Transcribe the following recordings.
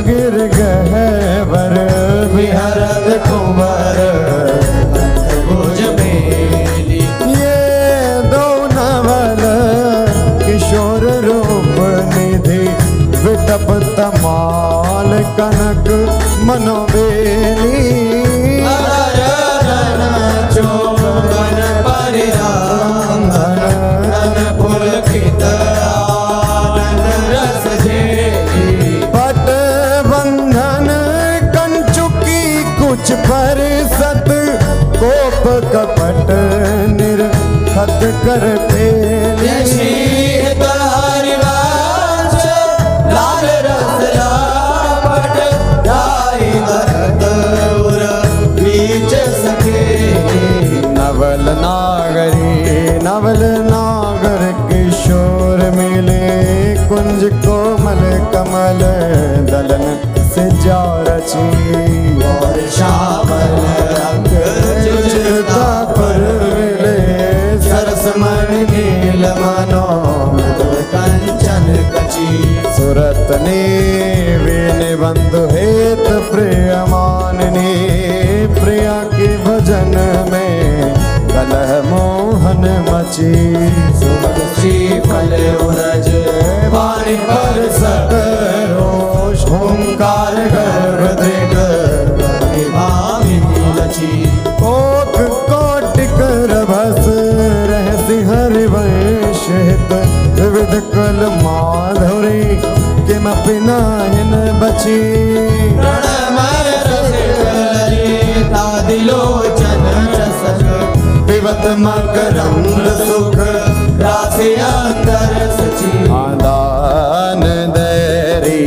गिर गहवर विहरत कुंवर भुज मेली। ये दो नवल किशोर रूप निधि विटप तमाल कनक मनोबेली। चौबन परिधान धन पुलकित आनंद रस झेली। पट बंधन कंचुकी कुछ पर सत कोप कपट निर्खत कर पेली। लाल रस लापट ढाई दरद उर बीच सके। नवल नागरी नवल नागर किशोर मिले कुंज कोमल कमल दलन से जा रची। और श्यामल रंग जुझता पर मिले सरस मणि नील मनोमद कंचन कची। सुरत ने वीन बंधु हेत प्रिय माननी। प्रिया के भजन में कलह मोहन मची। सुमन श्री फल उरज वाणी पर सकरोष ओंकार गर्भ दृढ़ भामिनी लची। कोक कोटिक रभस रहसि हरिवंश हित विविध कल माधुरी किमपि नाहिन बची। दिलोचन पिबत मकरंद सुख राशि अंतर सची। दान देरी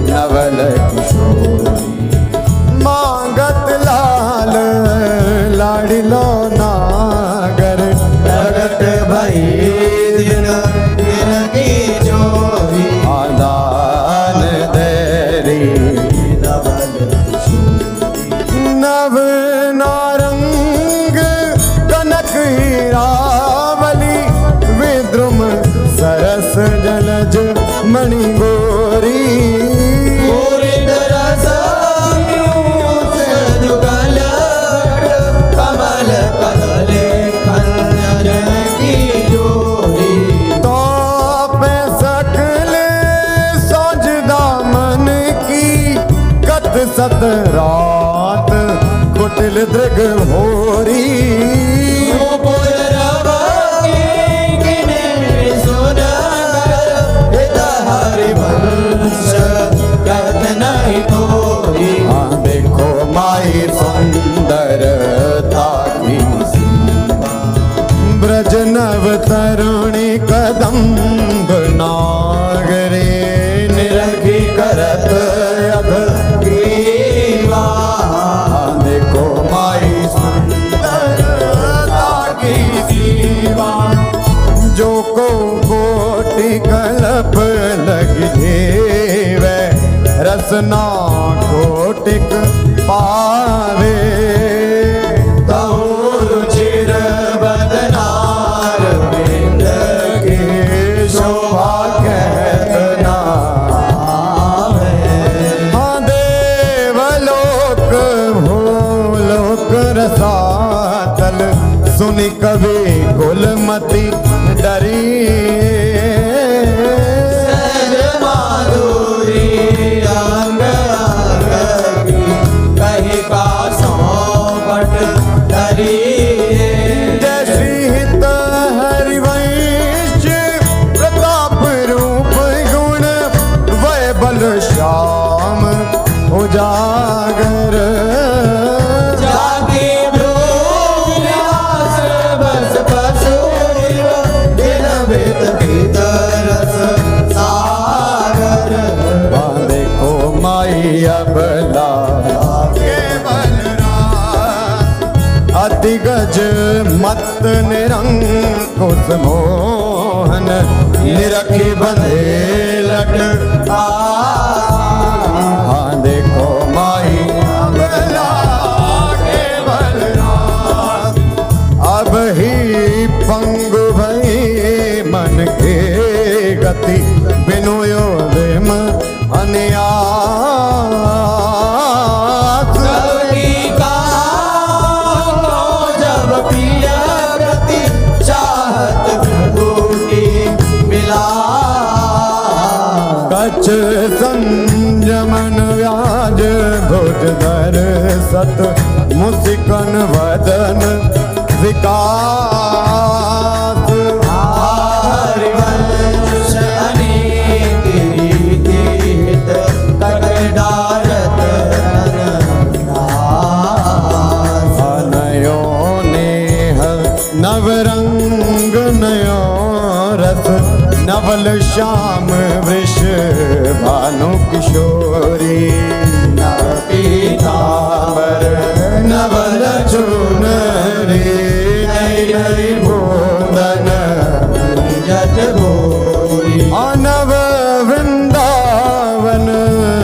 नवल किशोरी मांगत लाल लाडिलो नागर। प्रगट भई दिन दिन की जोरी। दान देरी नवल नव नारंग कनक हीरावली। विद्रुम सरस जलज मणि गोरी। कमल कदले खंजर की जोरी। तो पे सकल सौजदा मन की कत सत रात कुटिल दृग भोरी। देखो माई सुंदरता की ब्रज नव तरुणी कदम्ब नागरे। निरखी करत अध ग्रीवा। देखो माई सुंदरता की सीमा। जो को कोटि कल्प लगी देवे रसना कोटिक पावे। रुचिर बदनार बिंद के शोभा कहत नावे। देवलोक भूलोक रसातल सुनि कवि कुलमति डरी। जयश्रीहित हरिवंश प्रताप रूप गुण वै बल श्याम उजागर। जागे बस पशु दिन वेद भीतरस सागर। देखो माई अबला दिगज मत निरंकुश मोहन। निरखी बंधे लट देखो माई अबला के बलराम। अब ही पंगु भई मन के गति बिनु यो विम अनिया।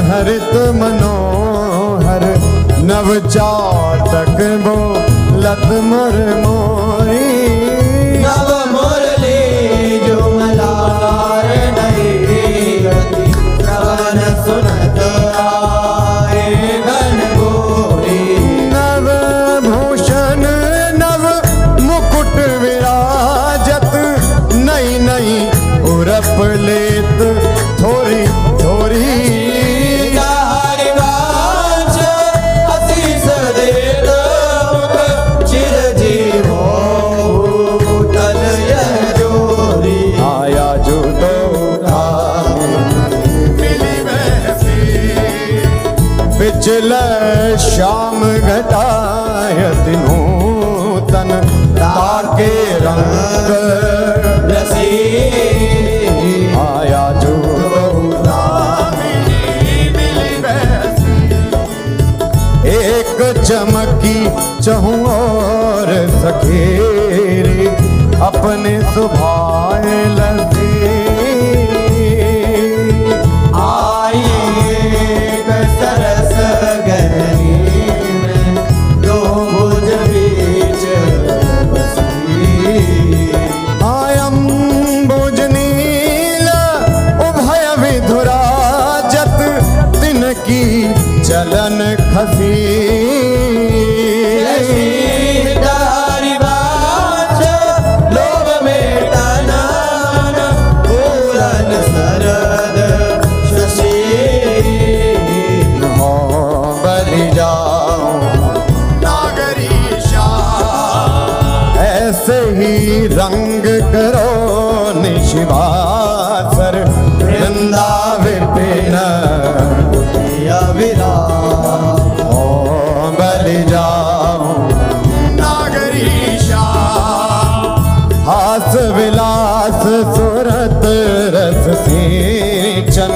हरित मनोहर नव चातक बोलत मुर मोरी। नव मुरली जुमलार नहीं गति श्रवण सुनत आए गण गोरी। नव भूषण नव मुकुट विराजत नई नई उरप लेत थोरी थोरी। तारी वांछ आशीष देत मुख चिरजीव भूतल यह जोरी। आया जो दो मिली वैसी बिचल श्याम घटायत नूतन ताके रंग रसी। आया जो एक चमकी चहु और सखेरी अपने सुभाए लसी। आइए सरस गहरी में दो भुज बीच बसी। आयम बुजनील उभय विधुराजत तिनकी चलन खसी। तारी वांछ लोभ में तनन पूरन सरद शशि। हो बलि जाओ नागरीशा ऐसे ही रंग करो निशिवासर वृंदा विपिन विराम हो बलि जाओ नागरीशा। हास विलास सुरत रस सिंचन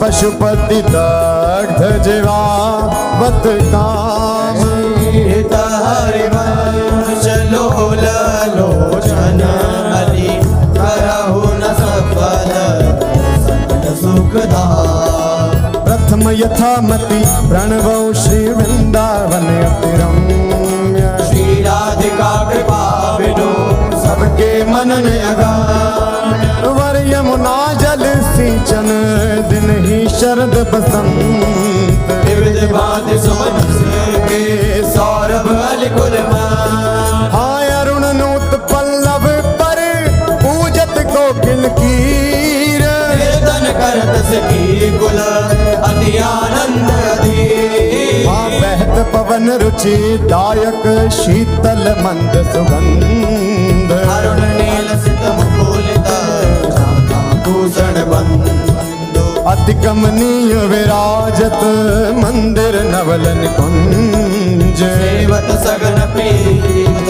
पशुपति दग्ध जीवावत काम। तारी वंश लोल लोचन हरि करहु न सफल सकल सुखदाम। प्रथम यथामति प्रणवो श्री वृंदावन अति रम्य। श्री राधिका कृपा बिनु सबके मनन अगान वर यमुना जल सिंचन दिन ही शरद बसंत। विविध भांति सुमन के सौरभ अलिकुल मान। हाय अरुण नूत पल्लव पर पूजत कोकिल कीर। कीर्तन करत सखी कुल अति आनंद अधीर। हाँ बहत पवन रुचि दायक शीतल मंद सुगंध। अरुण नील सित मुकुलित भूषण बंधु। अति कमनीय विराजत मंदिर नवल निकुंज। सेवत सगन प्रीत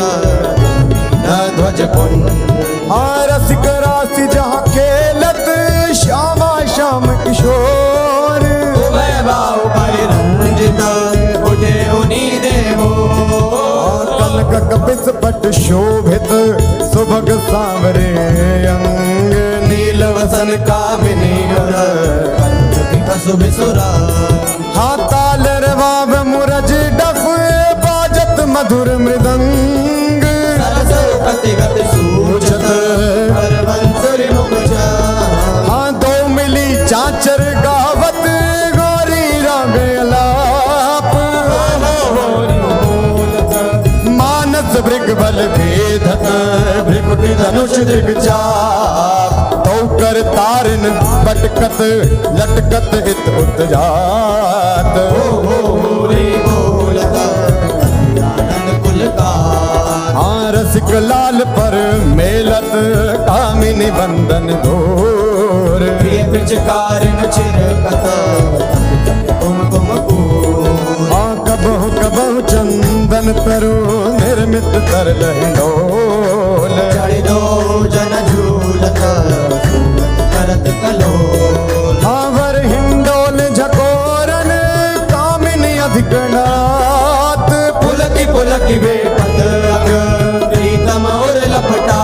न ध्वज पुंज। हाँ रसिक राशि जहाँ खेलत श्यामा श्याम किशोर। उभय बाहु परिरंजित उठे उनी देवो। कनक कपिस पट शोभित सुभग सांवरे अंग। नील वसन कामिनी सुबिसुरा। हाँ ताल रवाब मुरज डफ बाजत मधुर मृदंग। सरस गति गति सूचत हर बंसुरी मुख चान। हाँ दो मिली चाचर गावत गौरी राग अलाप। मानस भृग बल भेदत भृगुटी धनुष दिग चाप। तो कर तारिन बटकत लटकत इत उत जात। रे बोलत आनंद कुल का। हाँ रसिक लाल पर मेलत कामिनी बंदन घोर। प्रिय पिचकारिन चिरकत कुमकुम कूर। हाँ कबहु कबहु चंदन तरु निर्मित तर लहिडोल। चढ़ दो जन झूलत करत कलोल। हाँ वर हिंडोल झकोरन कामिनी अधिकनाथ। पुलकी पुलकी बेपत अग प्रीतम और लपटा।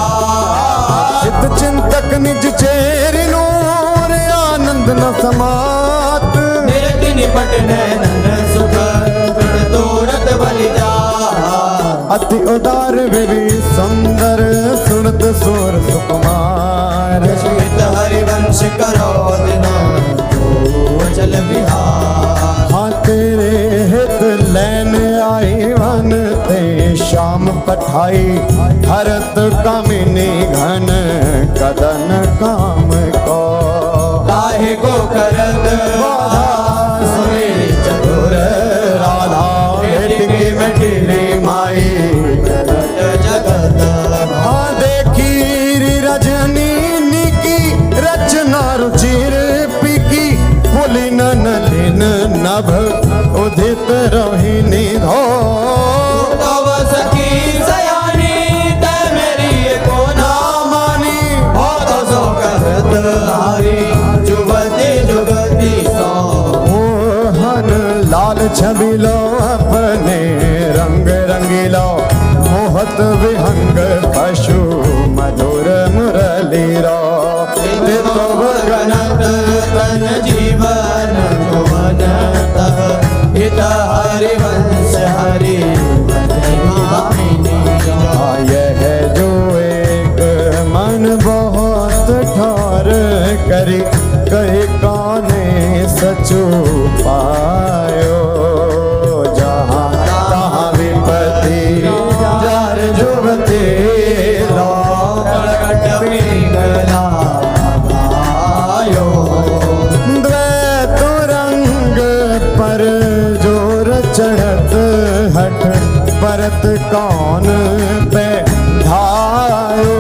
चित चिंतक निज चेरि नूर आनंद न समात। निरति पट नैनन सुख तृण तोरत बलि जा अति उदार विवि सुंदर सुनत सुर सुकुमार श्वेत हरिवंश करो दिना चल विहार हाँ तेरे हित लैन आई वन ते श्याम पठाई हरत कामिनी घन कदन काम को काहे को करत बाधा सुने चतुर राधा भेटकी मैथिली माई करत जगत हाँ देखी रजनी की रचना रुचिर पिकी पुलिन नलिन नभ उदित रोहिणी धो तव सखी सयानी ते मेरी को ना मानी हो तो सो करत हारी जुगति जुगति सो मोहन लाल छबिलो अपने रंग रंगीलो मोहत विहंग पशु मधुर मुरली रो तो गणत तन जीवन जुवन तह हित हरिवंश हरि यह जो एक मन बहुत ठार करी कहे काने सचु पायो जहाँ तहाँ विपत्ति जार जुगते लो प्रकट पिंगला आयो द्वैत रंग पर जोर चढ़त हट परत कौन पे धायो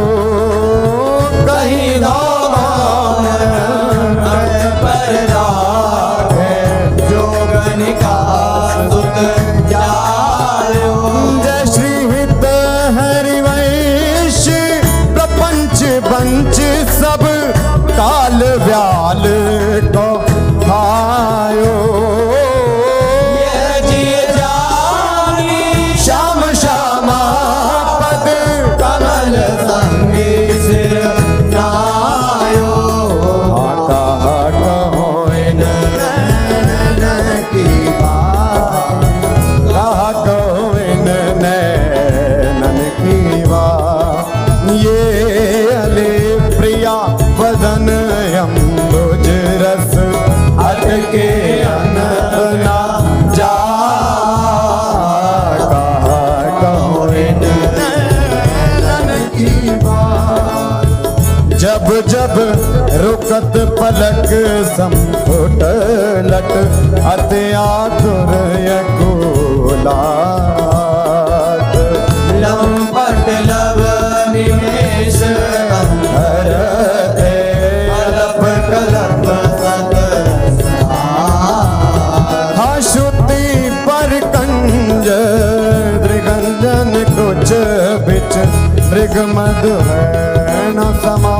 कहीं धाम पर राखे जोगन का सुत जायो जय श्री हित हरिवंश प्रपंच पंच सब काल व्याल को खायो ये जिय जानी श्याम श्यामा पद कमल संगी सिर नायो कहा कहो इन नैनन की बात कहा कहो इन नैनन की बात ये अले प्रिया वदन अम्बुज रस अटके अनंत ना जा कहा कहो इन नैनन की बात जब जब रुकत पलक संपुट लट अति आतुर यकुलात लंपट लव निमेष अंधर थे अलप कलप सत हाँ श्रुति पर कंज दृगंजन कुछ बिच मृग मधु है न समा